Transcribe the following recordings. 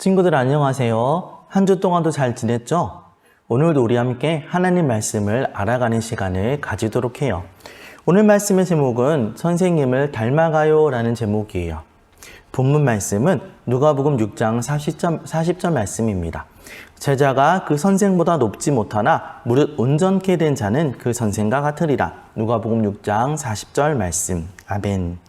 친구들 안녕하세요. 한 주 동안도 잘 지냈죠? 오늘도 우리 함께 하나님 말씀을 알아가는 시간을 가지도록 해요. 오늘 말씀의 제목은 선생님을 닮아가요 라는 제목이에요. 본문 말씀은 누가복음 6장 40절 말씀입니다. 제자가 그 선생보다 높지 못하나 무릇 온전케 된 자는 그 선생과 같으리라. 누가복음 6장 40절 말씀. 아멘.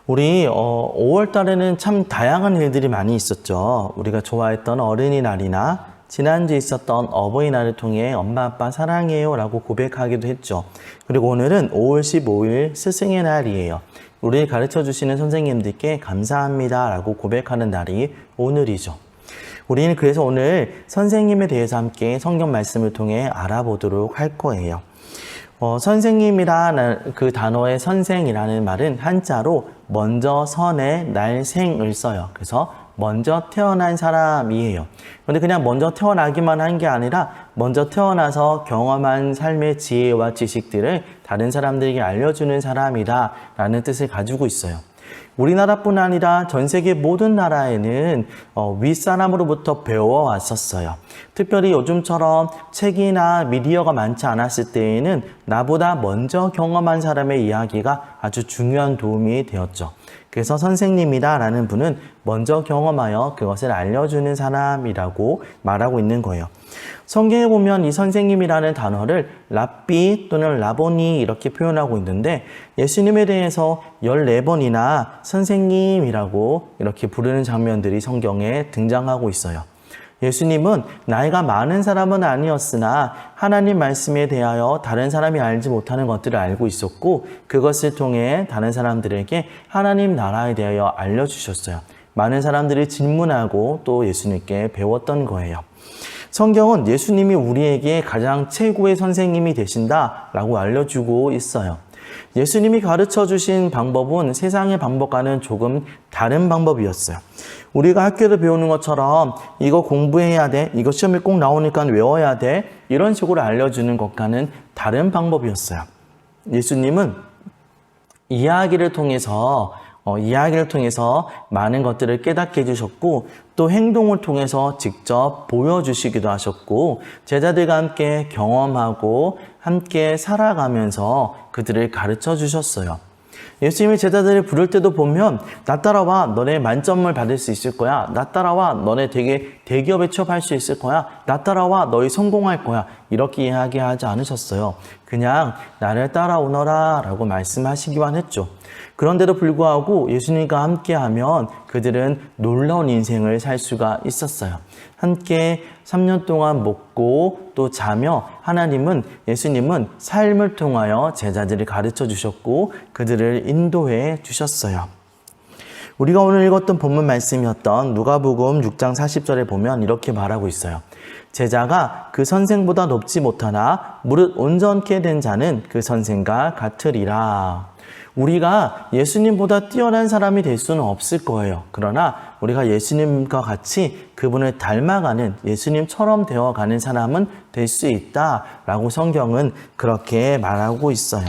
우리 5월 달에는 참 다양한 일들이 많이 있었죠. 우리가 좋아했던 어린이날이나 지난주에 있었던 어버이날을 통해 엄마 아빠 사랑해요 라고 고백하기도 했죠. 그리고 오늘은 5월 15일 스승의 날이에요. 우리를 가르쳐 주시는 선생님들께 감사합니다 라고 고백하는 날이 오늘이죠. 우리는 그래서 오늘 선생님에 대해서 함께 성경 말씀을 통해 알아보도록 할 거예요. 선생님이라는 그 단어의 선생이라는 말은 한자로 먼저 선의 날생을 써요. 그래서 먼저 태어난 사람이에요. 그런데 그냥 먼저 태어나기만 한 게 아니라 먼저 태어나서 경험한 삶의 지혜와 지식들을 다른 사람들에게 알려주는 사람이다 라는 뜻을 가지고 있어요. 우리나라뿐 아니라 전 세계 모든 나라에는 윗사람으로부터 배워왔었어요. 특별히 요즘처럼 책이나 미디어가 많지 않았을 때에는 나보다 먼저 경험한 사람의 이야기가 아주 중요한 도움이 되었죠. 그래서 선생님이다 라는 분은 먼저 경험하여 그것을 알려주는 사람이라고 말하고 있는 거예요. 성경에 보면 이 선생님이라는 단어를 랍비 또는 라보니 이렇게 표현하고 있는데 예수님에 대해서 14번이나 선생님이라고 이렇게 부르는 장면들이 성경에 등장하고 있어요. 예수님은 나이가 많은 사람은 아니었으나 하나님 말씀에 대하여 다른 사람이 알지 못하는 것들을 알고 있었고 그것을 통해 다른 사람들에게 하나님 나라에 대하여 알려주셨어요. 많은 사람들이 질문하고 또 예수님께 배웠던 거예요. 성경은 예수님이 우리에게 가장 최고의 선생님이 되신다라고 알려주고 있어요. 예수님이 가르쳐 주신 방법은 세상의 방법과는 조금 다른 방법이었어요. 우리가 학교에서 배우는 것처럼 이거 공부해야 돼, 이거 시험에 꼭 나오니까 외워야 돼, 이런 식으로 알려주는 것과는 다른 방법이었어요. 예수님은 이야기를 통해서 많은 것들을 깨닫게 해주셨고 또 행동을 통해서 직접 보여주시기도 하셨고 제자들과 함께 경험하고 함께 살아가면서 그들을 가르쳐 주셨어요. 예수님이 제자들을 부를 때도 보면 나 따라와 너네 만점을 받을 수 있을 거야. 나 따라와 너네 되게 대기업에 취업할 수 있을 거야. 나 따라와 너희 성공할 거야. 이렇게 이야기하지 않으셨어요. 그냥 나를 따라오너라 라고 말씀하시기만 했죠. 그런데도 불구하고 예수님과 함께하면 그들은 놀라운 인생을 살 수가 있었어요. 함께 3년 동안 먹고 또 자며 예수님은 삶을 통하여 제자들을 가르쳐 주셨고 그들을 인도해 주셨어요. 우리가 오늘 읽었던 본문 말씀이었던 누가복음 6장 40절에 보면 이렇게 말하고 있어요. 제자가 그 선생보다 높지 못하나 무릇 온전케 된 자는 그 선생과 같으리라. 우리가 예수님보다 뛰어난 사람이 될 수는 없을 거예요. 그러나 우리가 예수님과 같이 그분을 닮아가는 예수님처럼 되어가는 사람은 될 수 있다라고 성경은 그렇게 말하고 있어요.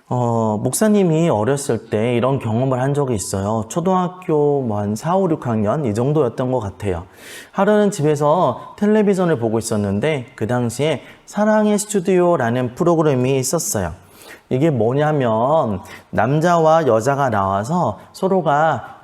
목사님이 어렸을 때 이런 경험을 한 적이 있어요. 초등학교 한 4, 5, 6학년 이 정도였던 것 같아요. 하루는 집에서 텔레비전을 보고 있었는데 그 당시에 사랑의 스튜디오라는 프로그램이 있었어요. 이게 뭐냐면 남자와 여자가 나와서 서로가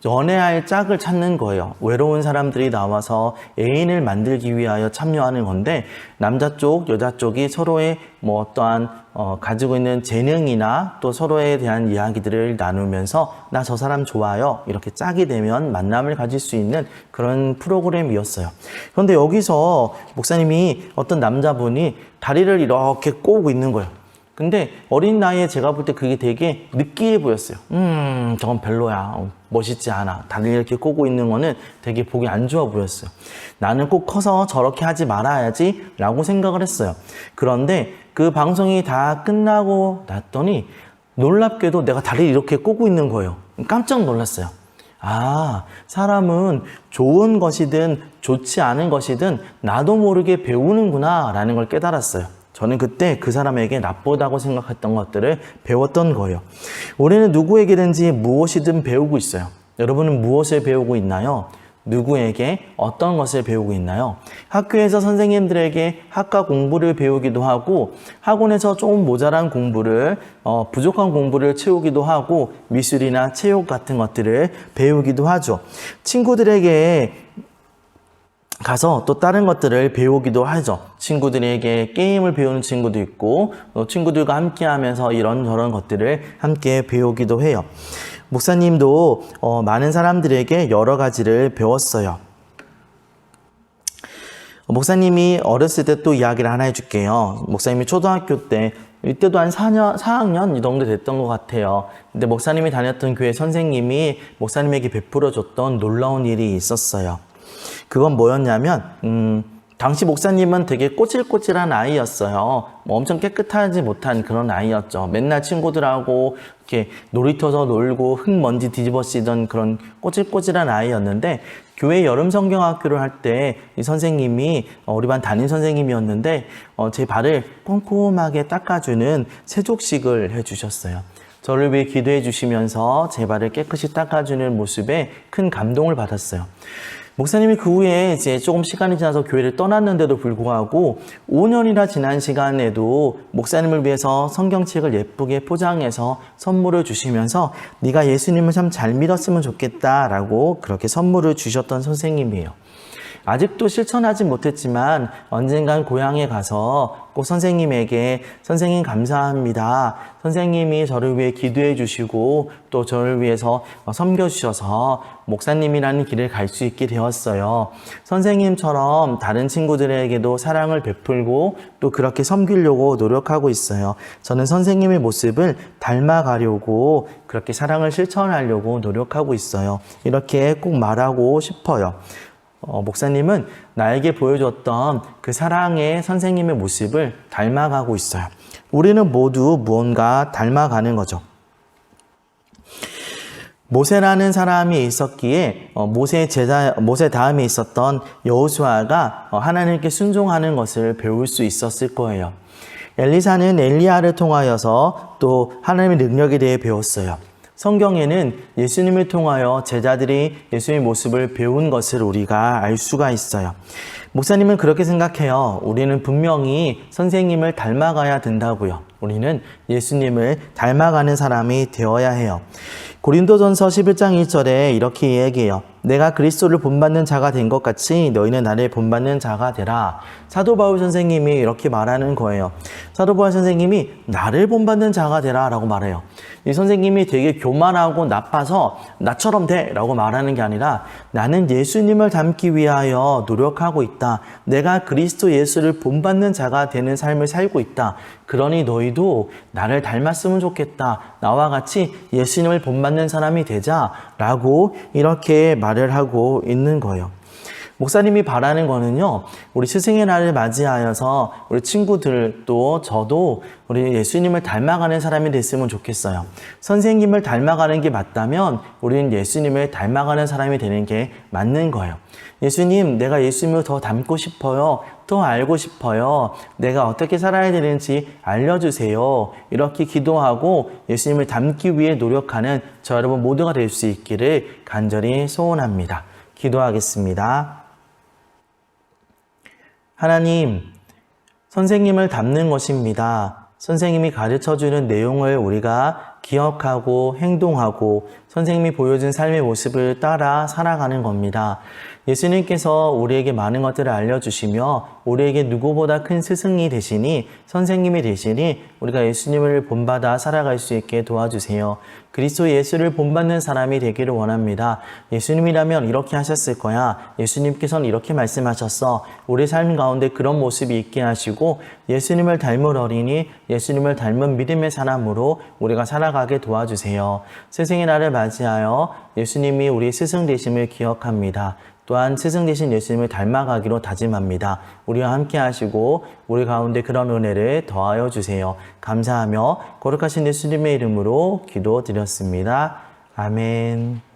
연애할 짝을 찾는 거예요. 외로운 사람들이 나와서 애인을 만들기 위하여 참여하는 건데 남자 쪽, 여자 쪽이 서로의 어떠한 가지고 있는 재능이나 또 서로에 대한 이야기들을 나누면서 나 저 사람 좋아요. 이렇게 짝이 되면 만남을 가질 수 있는 그런 프로그램이었어요. 그런데 여기서 목사님이 어떤 남자분이 다리를 이렇게 꼬고 있는 거예요. 근데 어린 나이에 제가 볼 때 그게 되게 느끼해 보였어요. 저건 별로야. 멋있지 않아. 다리를 이렇게 꼬고 있는 거는 되게 보기 안 좋아 보였어요. 나는 꼭 커서 저렇게 하지 말아야지 라고 생각을 했어요. 그런데 그 방송이 다 끝나고 났더니 놀랍게도 내가 다리를 이렇게 꼬고 있는 거예요. 깜짝 놀랐어요. 아, 사람은 좋은 것이든 좋지 않은 것이든 나도 모르게 배우는구나 라는 걸 깨달았어요. 저는 그때 그 사람에게 나쁘다고 생각했던 것들을 배웠던 거예요. 우리는 누구에게든지 무엇이든 배우고 있어요. 여러분은 무엇을 배우고 있나요? 누구에게 어떤 것을 배우고 있나요? 학교에서 선생님들에게 학과 공부를 배우기도 하고 학원에서 조금 모자란 공부를 부족한 공부를 채우기도 하고 미술이나 체육 같은 것들을 배우기도 하죠. 친구들에게 가서 또 다른 것들을 배우기도 하죠. 친구들에게 게임을 배우는 친구도 있고 또 친구들과 함께 하면서 이런저런 것들을 함께 배우기도 해요. 목사님도 많은 사람들에게 여러 가지를 배웠어요. 목사님이 어렸을 때 또 이야기를 하나 해줄게요. 목사님이 초등학교 때 이때도 한 4학년 이 정도 됐던 것 같아요. 근데 목사님이 다녔던 교회 선생님이 목사님에게 베풀어줬던 놀라운 일이 있었어요. 그건 뭐였냐면 당시 목사님은 되게 꼬질꼬질한 아이였어요. 뭐 엄청 깨끗하지 못한 그런 아이였죠. 맨날 친구들하고 이렇게 놀이터에서 놀고 흙먼지 뒤집어 씌던 그런 꼬질꼬질한 아이였는데 교회 여름 성경학교를 할 때 이 선생님이 우리 반 담임 선생님이었는데 제 발을 꼼꼼하게 닦아주는 세족식을 해주셨어요. 저를 위해 기도해 주시면서 제 발을 깨끗이 닦아주는 모습에 큰 감동을 받았어요. 목사님이 그 후에 이제 조금 시간이 지나서 교회를 떠났는데도 불구하고 5년이나 지난 시간에도 목사님을 위해서 성경책을 예쁘게 포장해서 선물을 주시면서 네가 예수님을 참 잘 믿었으면 좋겠다라고 그렇게 선물을 주셨던 선생님이에요. 아직도 실천하지 못했지만 언젠간 고향에 가서 꼭 선생님에게 선생님 감사합니다. 선생님이 저를 위해 기도해 주시고 또 저를 위해서 섬겨주셔서 목사님이라는 길을 갈 수 있게 되었어요. 선생님처럼 다른 친구들에게도 사랑을 베풀고 또 그렇게 섬기려고 노력하고 있어요. 저는 선생님의 모습을 닮아가려고 그렇게 사랑을 실천하려고 노력하고 있어요. 이렇게 꼭 말하고 싶어요. 목사님은 나에게 보여줬던 그 사랑의 선생님의 모습을 닮아가고 있어요. 우리는 모두 무언가 닮아가는 거죠. 모세라는 사람이 있었기에 모세 다음에 있었던 여호수아가 하나님께 순종하는 것을 배울 수 있었을 거예요. 엘리사는 엘리야를 통하여서 또 하나님의 능력에 대해 배웠어요. 성경에는 예수님을 통하여 제자들이 예수님의 모습을 배운 것을 우리가 알 수가 있어요. 목사님은 그렇게 생각해요. 우리는 분명히 선생님을 닮아가야 된다고요. 우리는 예수님을 닮아가는 사람이 되어야 해요. 고린도전서 11장 1절에 이렇게 얘기해요. 내가 그리스도를 본받는 자가 된 것 같이 너희는 나를 본받는 자가 되라. 사도 바울 선생님이 이렇게 말하는 거예요. 사도 바울 선생님이 나를 본받는 자가 되라 라고 말해요. 이 선생님이 되게 교만하고 나빠서 나처럼 돼 라고 말하는 게 아니라 나는 예수님을 닮기 위하여 노력하고 있다. 내가 그리스도 예수를 본받는 자가 되는 삶을 살고 있다. 그러니 너희도 나를 닮았으면 좋겠다. 나와 같이 예수님을 본받는 사람이 되자 라고 이렇게 말을 하고 있는 거예요. 목사님이 바라는 거는요, 우리 스승의 날을 맞이하여서 우리 친구들도 저도 우리 예수님을 닮아가는 사람이 됐으면 좋겠어요. 선생님을 닮아가는 게 맞다면 우리는 예수님을 닮아가는 사람이 되는 게 맞는 거예요. 예수님, 내가 예수님을 더 닮고 싶어요. 더 알고 싶어요. 내가 어떻게 살아야 되는지 알려주세요. 이렇게 기도하고 예수님을 닮기 위해 노력하는 저 여러분 모두가 될 수 있기를 간절히 소원합니다. 기도하겠습니다. 하나님, 선생님을 닮는 것입니다. 선생님이 가르쳐주는 내용을 우리가 기억하고 행동하고 선생님이 보여준 삶의 모습을 따라 살아가는 겁니다. 예수님께서 우리에게 많은 것들을 알려주시며 우리에게 누구보다 큰 스승이 되시니 선생님이 되시니 우리가 예수님을 본받아 살아갈 수 있게 도와주세요. 그리스도 예수를 본받는 사람이 되기를 원합니다. 예수님이라면 이렇게 하셨을 거야. 예수님께서는 이렇게 말씀하셨어. 우리 삶 가운데 그런 모습이 있게 하시고 예수님을 닮은 어린이, 예수님을 닮은 믿음의 사람으로 우리가 살아가게 도와주세요. 스승의 날을 맞이하여 예수님이 우리 스승 되심을 기억합니다. 또한 스승 되신 예수님을 닮아가기로 다짐합니다. 우리와 함께 하시고 우리 가운데 그런 은혜를 더하여 주세요. 감사하며 거룩하신 예수님의 이름으로 기도드렸습니다. 아멘.